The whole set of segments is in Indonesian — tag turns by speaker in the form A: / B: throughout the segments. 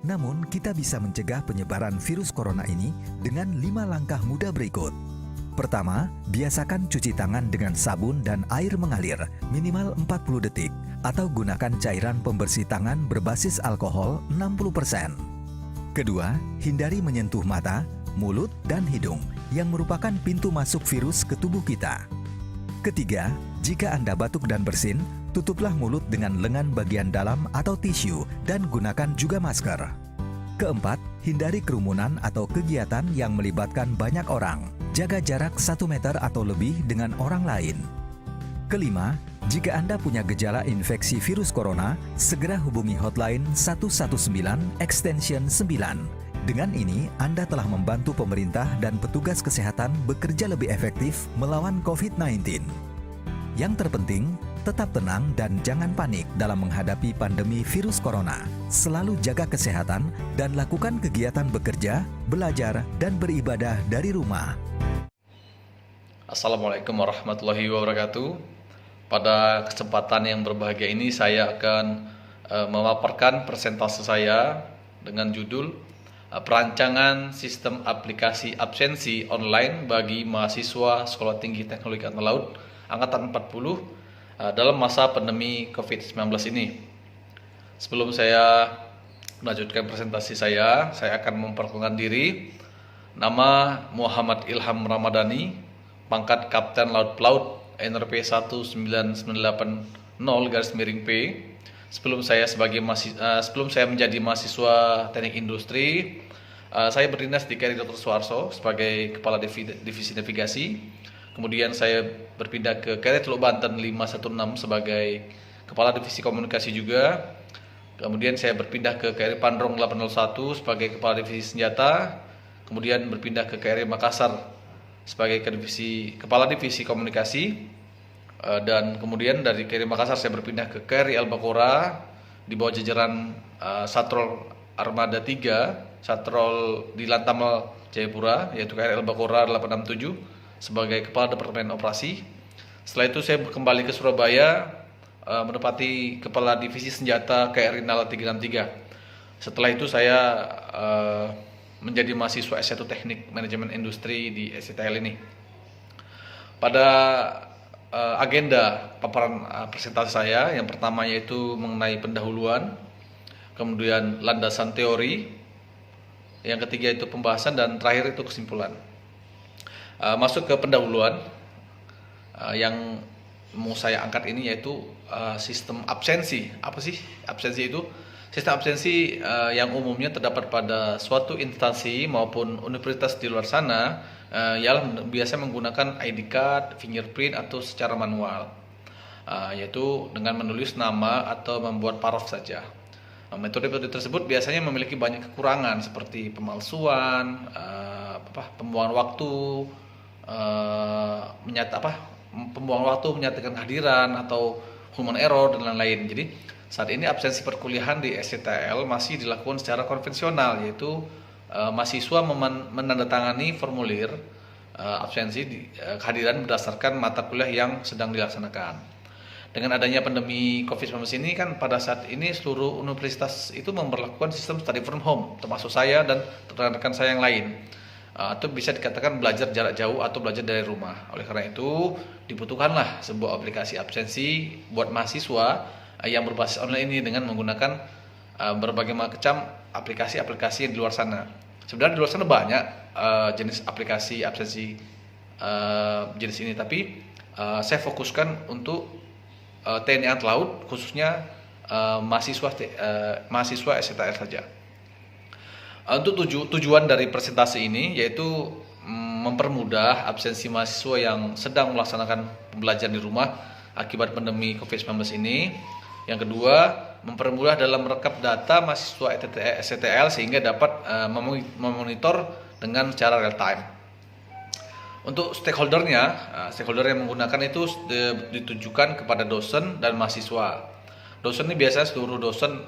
A: Namun, kita bisa mencegah penyebaran virus corona ini dengan 5 langkah mudah berikut. Pertama, biasakan cuci tangan dengan sabun dan air mengalir minimal 40 detik atau gunakan cairan pembersih tangan berbasis alkohol 60%. Kedua, hindari menyentuh mata, mulut, dan hidung yang merupakan pintu masuk virus ke tubuh kita. Ketiga, jika Anda batuk dan bersin, tutuplah mulut dengan lengan bagian dalam atau tisu dan gunakan juga masker. Keempat, hindari kerumunan atau kegiatan yang melibatkan banyak orang. Jaga jarak 1 meter atau lebih dengan orang lain. Kelima, jika Anda punya gejala infeksi virus corona, segera hubungi hotline 119 extension 9. Dengan ini, Anda telah membantu pemerintah dan petugas kesehatan bekerja lebih efektif melawan COVID-19. Yang terpenting, tetap tenang dan jangan panik dalam menghadapi pandemi virus corona. Selalu jaga kesehatan dan lakukan kegiatan bekerja, belajar, dan beribadah dari rumah.
B: Assalamualaikum warahmatullahi wabarakatuh. Pada kesempatan yang berbahagia ini saya akan memaparkan presentasi saya dengan judul Perancangan Sistem Aplikasi Absensi Online bagi Mahasiswa Sekolah Tinggi Teknologi Angkatan Laut Angkatan 40 dalam masa pandemi COVID-19 ini. Sebelum saya melanjutkan presentasi saya akan memperkenalkan diri. Nama Muhammad Ilham Ramadhani, pangkat Kapten Laut Pelaut NRP 19980-P. Sebelum saya menjadi mahasiswa teknik industri, saya berdinas di KRI Dr. Suharto sebagai kepala divisi navigasi. Kemudian saya berpindah ke KRI Teluk Banten 516 sebagai kepala divisi komunikasi juga. Kemudian saya berpindah ke KRI Pandrong 801 sebagai kepala divisi senjata. Kemudian berpindah ke KRI Makassar sebagai kepala divisi komunikasi. Dan kemudian dari KRI Makassar saya berpindah ke KRI Albacora di bawah jajaran Satrol Armada 3, Satrol di Lantamal Jayapura, yaitu KRI Albacora 867 sebagai kepala departemen operasi. Setelah itu saya kembali ke Surabaya menempati kepala divisi senjata KRI Nala 363. Setelah itu saya menjadi mahasiswa S1 Teknik Manajemen Industri di STL ini. Pada agenda paparan presentasi saya, yang pertama yaitu mengenai pendahuluan, kemudian landasan teori, yang ketiga itu pembahasan, dan terakhir itu kesimpulan. Masuk ke pendahuluan, yang mau saya angkat ini yaitu sistem absensi. Apa sih absensi itu? Sistem absensi yang umumnya terdapat pada suatu instansi maupun universitas di luar sana yang biasa menggunakan ID card, fingerprint atau secara manual, yaitu dengan menulis nama atau membuat paraf saja. Metode-metode tersebut biasanya memiliki banyak kekurangan seperti pemalsuan, pembuangan waktu, pembuangan waktu menyatakan kehadiran atau human error dan lain-lain. Jadi saat ini absensi perkuliahan di STL masih dilakukan secara konvensional, yaitu mahasiswa menandatangani formulir absensi kehadiran berdasarkan mata kuliah yang sedang dilaksanakan. Dengan adanya pandemi COVID-19 ini kan pada saat ini seluruh universitas itu memperlakukan sistem study from home, termasuk saya dan rekan-rekan saya yang lain. Atau bisa dikatakan belajar jarak jauh atau belajar dari rumah. Oleh karena itu dibutuhkanlah sebuah aplikasi absensi buat mahasiswa yang berbasis online ini dengan menggunakan berbagai macam aplikasi-aplikasi di luar sana. Sebenarnya di luar sana banyak jenis aplikasi absensi jenis ini, tapi saya fokuskan untuk TNI Angkatan Laut, khususnya mahasiswa STL saja. Untuk tujuan dari presentasi ini yaitu mempermudah absensi mahasiswa yang sedang melaksanakan pembelajaran di rumah akibat pandemi COVID-19 ini. Yang kedua, mempermudah dalam merekap data mahasiswa STL sehingga dapat memonitor dengan secara real time. Untuk stakeholder yang menggunakan itu ditujukan kepada dosen dan mahasiswa. Dosen ini biasanya seluruh dosen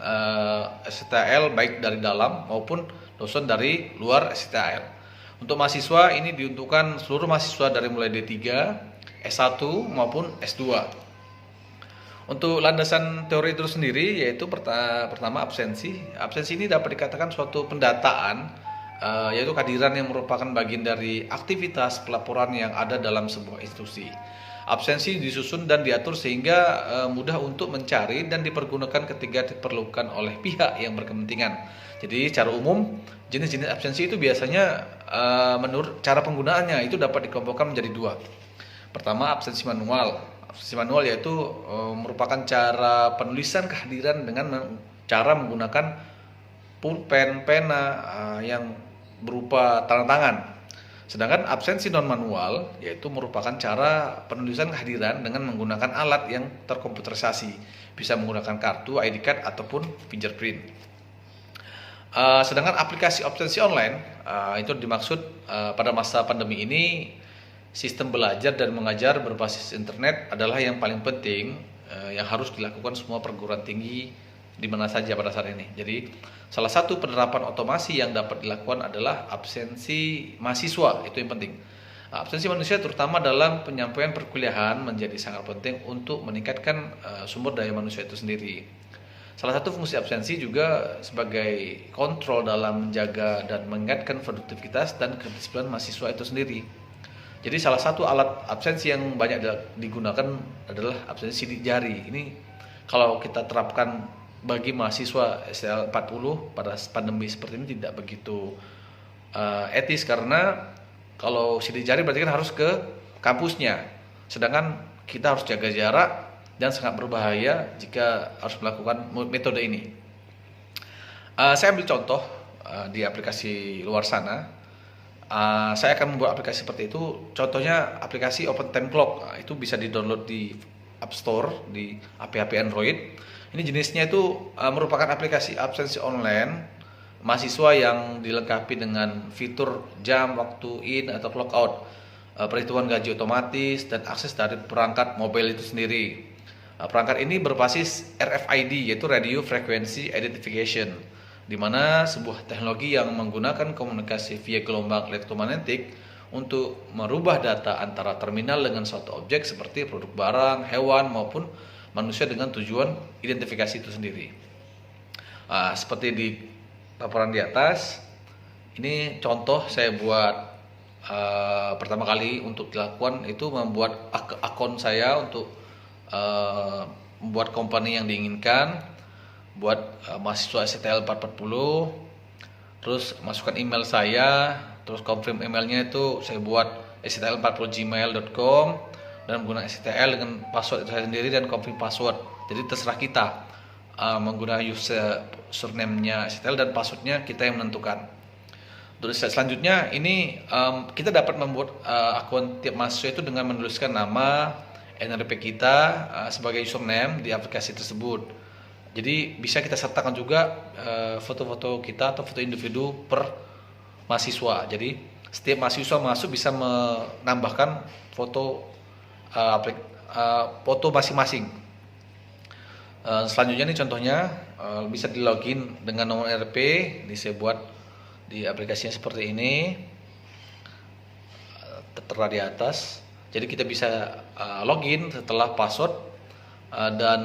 B: STL baik dari dalam maupun dosen dari luar STL. Untuk mahasiswa ini diuntukkan seluruh mahasiswa dari mulai D3, S1 maupun S2. Untuk landasan teori itu sendiri yaitu pertama absensi. Absensi ini dapat dikatakan suatu pendataan, yaitu kehadiran yang merupakan bagian dari aktivitas pelaporan yang ada dalam sebuah institusi. Absensi disusun dan diatur sehingga mudah untuk mencari dan dipergunakan ketika diperlukan oleh pihak yang berkepentingan. Jadi secara umum jenis-jenis absensi itu biasanya menurut cara penggunaannya itu dapat dikelompokkan menjadi dua. Pertama, absensi manual. Absensi manual yaitu merupakan cara penulisan kehadiran dengan cara menggunakan pulpen, pena yang berupa tanda tangan. Sedangkan absensi non manual yaitu merupakan cara penulisan kehadiran dengan menggunakan alat yang terkomputerisasi, bisa menggunakan kartu, ID card ataupun fingerprint. Sedangkan aplikasi absensi online itu dimaksud pada masa pandemi ini sistem belajar dan mengajar berbasis internet adalah yang paling penting yang harus dilakukan semua perguruan tinggi di mana saja pada saat ini. Jadi salah satu penerapan otomasi yang dapat dilakukan adalah absensi mahasiswa, itu yang penting. Absensi manusia terutama dalam penyampaian perkuliahan menjadi sangat penting untuk meningkatkan sumber daya manusia itu sendiri. Salah satu fungsi absensi juga sebagai kontrol dalam menjaga dan meningkatkan produktivitas dan kedisiplinan mahasiswa itu sendiri. Jadi salah satu alat absensi yang banyak digunakan adalah absensi sidik jari. Ini kalau kita terapkan bagi mahasiswa STL 40 pada pandemi seperti ini tidak begitu etis, karena kalau sidik jari berarti kan harus ke kampusnya. Sedangkan kita harus jaga jarak dan sangat berbahaya jika harus melakukan metode ini. Saya ambil contoh di aplikasi luar sana. Saya akan membuat aplikasi seperti itu. Contohnya aplikasi Open Time Clock. Itu bisa di-download di App Store, di HP-HP Android. Ini jenisnya itu merupakan aplikasi absensi online mahasiswa yang dilengkapi dengan fitur jam, waktu in atau clock out, perhitungan gaji otomatis, dan akses dari perangkat mobile itu sendiri. Perangkat ini berbasis RFID, yaitu Radio Frequency Identification, di mana sebuah teknologi yang menggunakan komunikasi via gelombang elektromagnetik untuk merubah data antara terminal dengan suatu objek seperti produk barang, hewan, maupun manusia dengan tujuan identifikasi itu sendiri. Seperti di laporan di atas, ini contoh saya buat pertama kali untuk dilakukan itu membuat akun saya untuk membuat company yang diinginkan, buat mahasiswa STL 440, terus masukkan email saya, terus confirm emailnya itu saya buat stl40gmail.com dan menggunakan STL dengan password saya sendiri dan confirm password. Jadi terserah kita menggunakan username-nya STL dan passwordnya kita yang menentukan. Terus selanjutnya ini kita dapat membuat akun tiap mahasiswa itu dengan menuliskan nama, NRP kita sebagai username di aplikasi tersebut. Jadi bisa kita sertakan juga foto-foto kita atau foto individu per mahasiswa. Jadi setiap mahasiswa masuk bisa menambahkan foto foto masing-masing. Selanjutnya nih contohnya bisa di login dengan nomor RP. Ini saya buat di aplikasinya seperti ini, tertera di atas. Jadi kita bisa login setelah password dan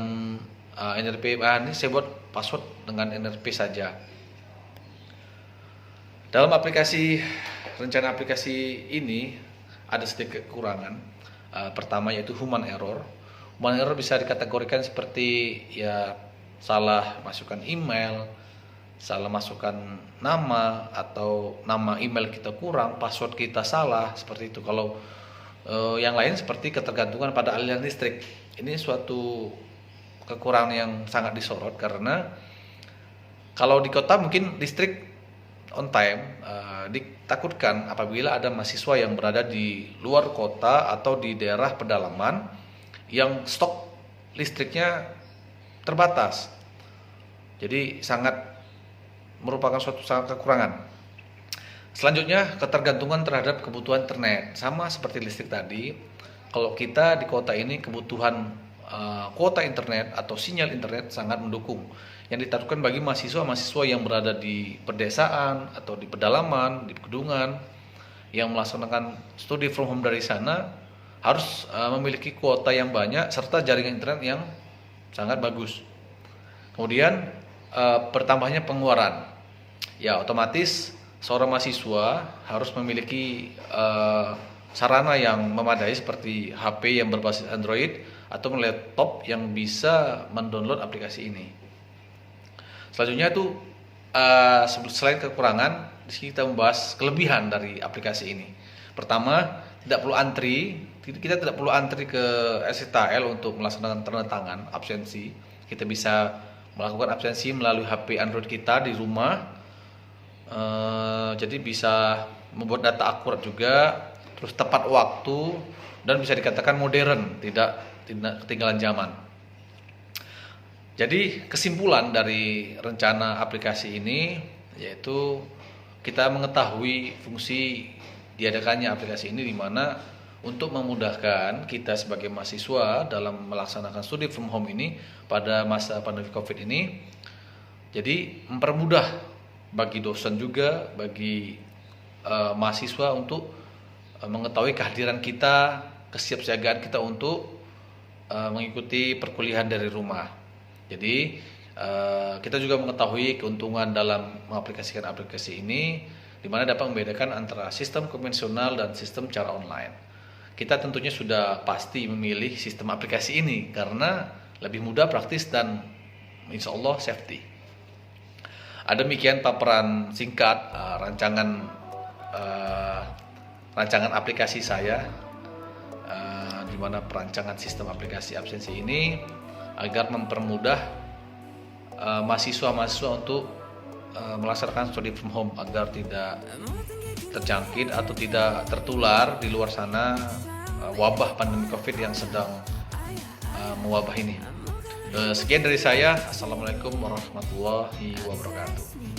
B: NRP. Ini saya buat password dengan NRP saja. Dalam rencana aplikasi ini ada sedikit kekurangan. Pertama yaitu human error. Human error bisa dikategorikan seperti ya salah masukkan email, salah masukkan nama, atau nama email kita kurang, password kita salah, seperti itu. Kalau yang lain seperti ketergantungan pada aliran listrik. Ini suatu kekurangan yang sangat disorot, karena kalau di kota mungkin listrik on time, ditakutkan apabila ada mahasiswa yang berada di luar kota atau di daerah pedalaman yang stok listriknya terbatas. Jadi merupakan suatu sangat kekurangan. Selanjutnya, ketergantungan terhadap kebutuhan internet. Sama seperti listrik tadi, kalau kita di kota ini kebutuhan kuota internet atau sinyal internet sangat mendukung, yang ditakutkan bagi mahasiswa yang berada di pedesaan atau di pedalaman, di pegunungan, yang melaksanakan studi from home dari sana harus memiliki kuota yang banyak serta jaringan internet yang sangat bagus. Kemudian bertambahnya pengeluaran, ya otomatis seorang mahasiswa harus memiliki sarana yang memadai seperti HP yang berbasis Android atau laptop yang bisa mendownload aplikasi ini. Selanjutnya itu selain kekurangan, di sini kita membahas kelebihan dari aplikasi ini. Pertama, tidak perlu antri. Kita tidak perlu antri ke STL untuk melaksanakan tanda tangan absensi. Kita bisa melakukan absensi melalui HP Android kita di rumah. Jadi bisa membuat data akurat juga, terus tepat waktu, dan bisa dikatakan modern, tidak ketinggalan zaman. Jadi kesimpulan dari rencana aplikasi ini yaitu kita mengetahui fungsi diadakannya aplikasi ini, di mana untuk memudahkan kita sebagai mahasiswa dalam melaksanakan studi from home ini pada masa pandemi COVID ini. Jadi mempermudah bagi dosen juga, bagi mahasiswa untuk mengetahui kehadiran kita, kesiapsiagaan kita untuk mengikuti perkuliahan dari rumah. Jadi kita juga mengetahui keuntungan dalam mengaplikasikan aplikasi ini, di mana dapat membedakan antara sistem konvensional dan sistem cara online. Kita tentunya sudah pasti memilih sistem aplikasi ini karena lebih mudah, praktis, dan insya Allah safety. Ada demikian paparan singkat rancangan aplikasi saya, di mana perancangan sistem aplikasi absensi ini agar mempermudah mahasiswa-mahasiswa untuk melaksanakan studi from home agar tidak terjangkit atau tidak tertular di luar sana wabah pandemi COVID yang sedang mewabah ini. Sekian dari saya. Assalamualaikum warahmatullahi wabarakatuh.